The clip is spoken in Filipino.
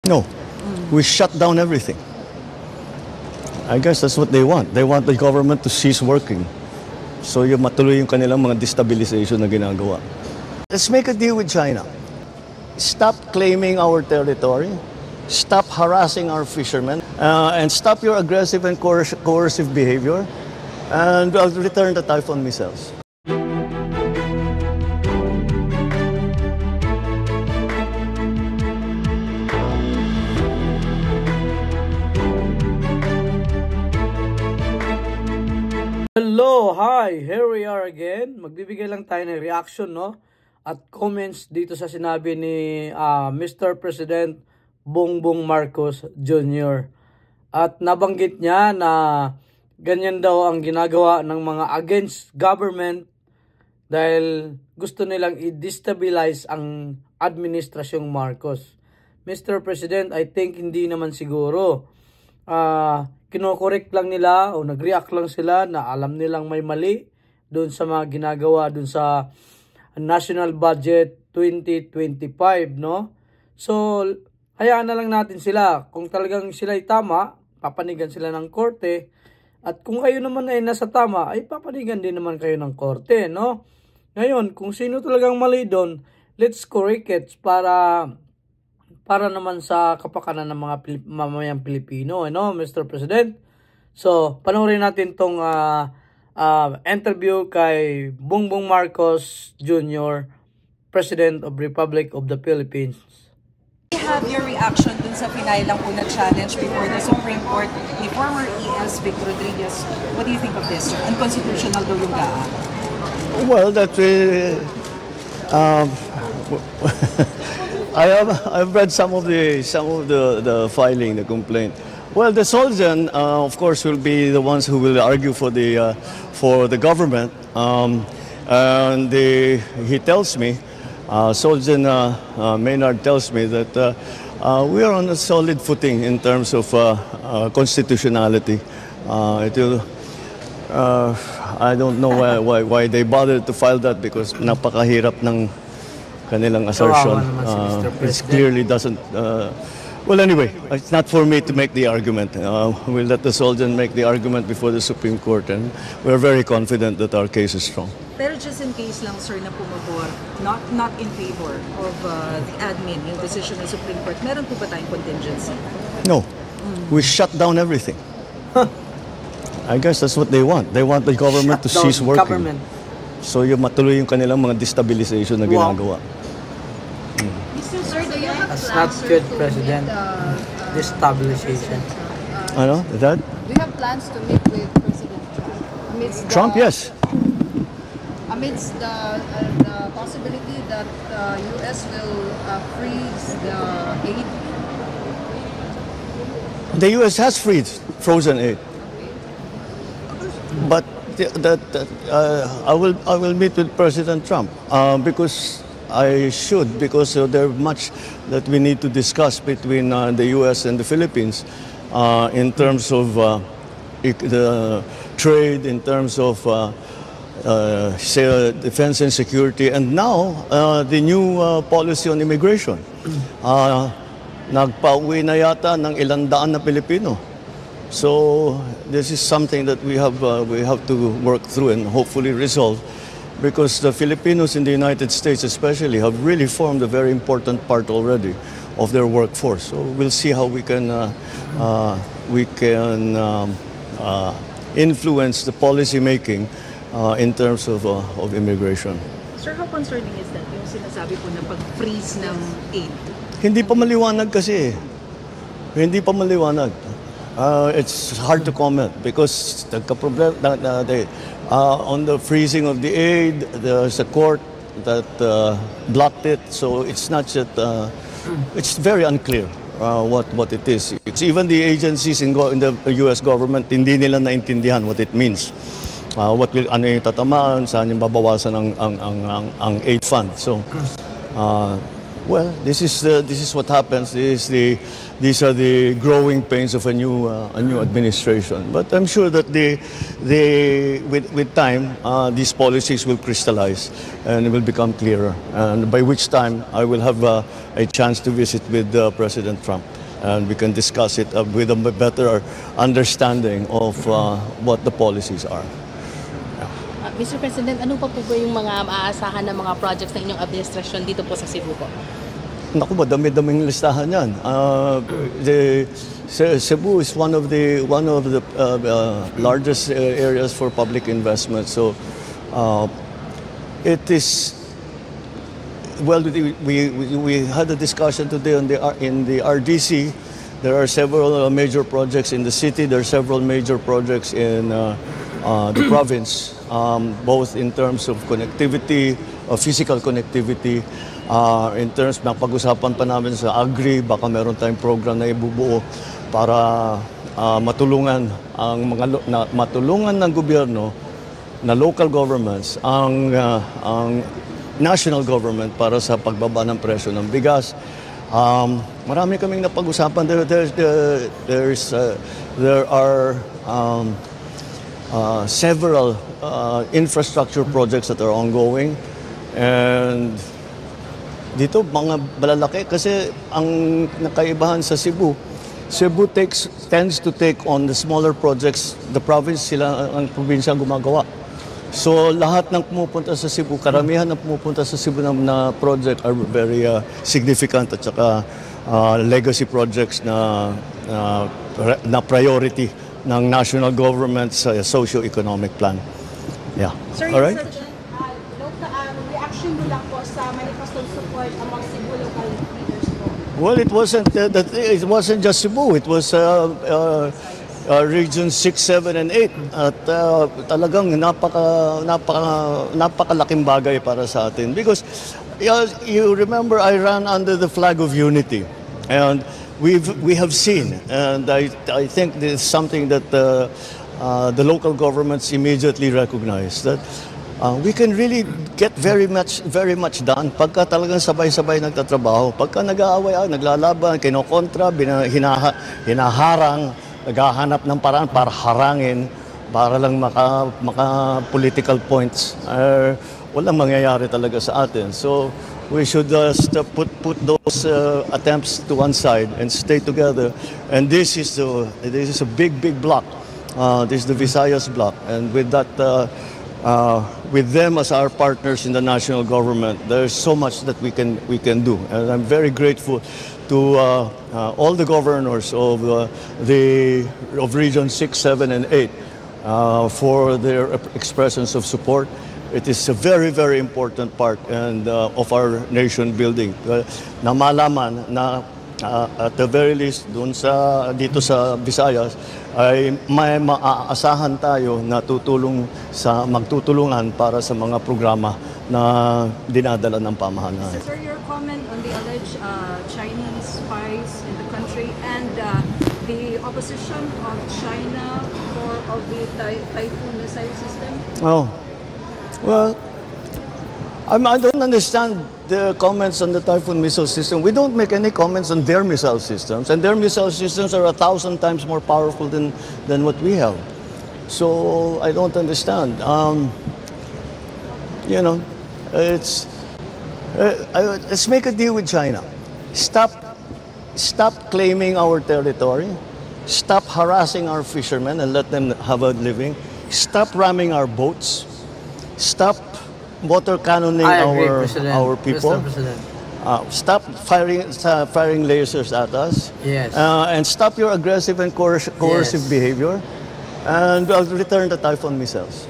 No, we shut down everything. I guess that's what they want. They want the government to cease working. So yung matuloy yung kanilang mga destabilization na ginagawa. Let's make a deal with China. Stop claiming our territory. Stop harassing our fishermen. And stop your aggressive and coercive behavior. And I'll return the Typhoon missiles. Hello, hi! Here we are again. Magbibigay lang tayo ng reaction, no? At comments dito sa sinabi ni Mr. President Bongbong Marcos Jr. At nabanggit niya na ganyan daw ang ginagawa ng mga against government dahil gusto nilang i-destabilize ang administrasyong Marcos. Mr. President, I think hindi naman siguro. Kinokorek lang nila o nag-react lang sila na alam nilang may mali doon sa mga ginagawa doon sa National Budget 2025, no? So, hayaan na lang natin sila. Kung talagang sila ay tama, papanigan sila ng korte. At kung kayo naman ay nasa tama, ay papanigan din naman kayo ng korte, no? Ngayon, kung sino talagang mali doon, let's correct it para naman sa kapakanan ng mga mamayang Pilipino, no, Mr. President? So, panoorin natin tong interview kay Bongbong Marcos Jr., President of Republic of the Philippines. Have your reaction dun sa final lang po na challenge before the Supreme Court ni former ES Vic Rodriguez? What do you think of this? Unconstitutional daw yung GAA. Well, that I've read some of the filing, the complaint. Well, the Solzhen, of course, will be the ones who will argue for the government. And he tells me, Solzhen Maynard tells me that we are on a solid footing in terms of constitutionality. I don't know why they bothered to file that, because napakahirap ng kanilang assertion. It clearly doesn't. Well, anyway, it's not for me to make the argument. We'll let the Solzhen make the argument before the Supreme Court, and we're very confident that our case is strong. Pero just in case lang, sir, na pumabor, not in favor of the admin, yung decision ng Supreme Court, meron po ba tayong contingency? No. We shut down everything. I guess that's what they want. They want the government to cease working. So yung matuloy yung kanilang mga destabilization na ginagawa. That's not good, President. Destabilization. Ano? That? Do you have plans to meet with President Trump? Yes. Amidst the possibility that the U.S. will freeze the aid? The U.S. has frozen aid. But I will meet with President Trump because there's much that we need to discuss between the U.S. and the Philippines in terms of the trade, in terms of defense and security, and now the new policy on immigration. Nagpauwi na yata ng 100 na Pilipino. So this is something that we have to work through and hopefully resolve, because the Filipinos in the United States especially have really formed a very important part already of their workforce. So we'll see how we can influence the policy making in terms of immigration. Sir, how concerning is that, yung sinasabi po na pag-freeze ng aid? Hindi pa maliwanag kasi. Hindi pa maliwanag. It's hard to comment because on the freezing of the aid, there's a court that blocked it. So it's not just, it's very unclear what it is. It's even the agencies in the U.S. government, hindi nila naintindihan what it means. Ano yung tatamaan, saan yung babawasan ang aid fund. So Well, this is what happens. These are the growing pains of a new administration. But I'm sure that with time these policies will crystallize and will become clearer. And by which time I will have a chance to visit with President Trump, and we can discuss it with a better understanding of what the policies are. Mr. President, ano pa po ba yung mga maaasahan na mga projects ng inyong administrasyon dito po sa Cebu po? Naku, madami-daming listahan yan. Cebu is one of the largest areas for public investment. So it is. Well, we had a discussion today in the RDC. There are several major projects in the city. There are several major projects in the province, both in terms of connectivity, physical connectivity, in terms, pag-usapan pa namin sa Agri, baka meron tayong program na ibubuo para matulungan ng gobyerno na local governments ang national government para sa pagbaba ng presyo ng bigas. Marami kaming napag-usapan. There are several infrastructure projects that are ongoing, and dito mga malalaki kasi ang nakaibahan sa Cebu tends to take on the smaller projects. The province, sila ang probinsya gumagawa. So lahat ng pumupunta sa Cebu, karamihan ng pumupunta sa Cebu na project are very significant at saka legacy projects na priority ng national government's socio-economic plan. Yeah. Sir, all right? Reaction mo lang po sa manifesto support among Cebu local leaders po? Well, it wasn't just Cebu. It was Region 6, 7, and 8. At talagang napakalaking bagay para sa atin. Because you remember, I ran under the flag of unity. And we have seen, and I think this is something that the local governments immediately recognize, that we can really get very much done pagka talagang sabay-sabay nagtatrabaho. Pagka nag-aaway, naglalaban, kinokontra, hinaharang, naghahanap ng paraan para harangin, para lang maka political points, walang mangyayari talaga sa atin. So we should put those attempts to one side and stay together. And this is a big block. This is the Visayas block, and with that, with them as our partners in the national government, there's so much that we can do. And I'm very grateful to all the governors of Region 6, 7, and 8 for their expressions of support. It is a very, very important part of our nation building. Na malaman na at the very least dito sa Visayas ay may maaasahan tayo na magtutulungan para sa mga programa na dinadala ng pamahalaan. Sir, your comment on the alleged Chinese spies in the country and the opposition of China of the Typhoon missile system? Oh. Well, I don't understand the comments on the Typhoon missile system. We don't make any comments on their missile systems, and their missile systems are 1,000 times more powerful than what we have. So I don't understand. Let's make a deal with China. Stop claiming our territory. Stop harassing our fishermen and let them have a living. Stop ramming our boats. Stop water cannoning our people. Stop firing lasers at us. Yes. And stop your aggressive and coercive behavior. And I'll return the Typhoon missiles.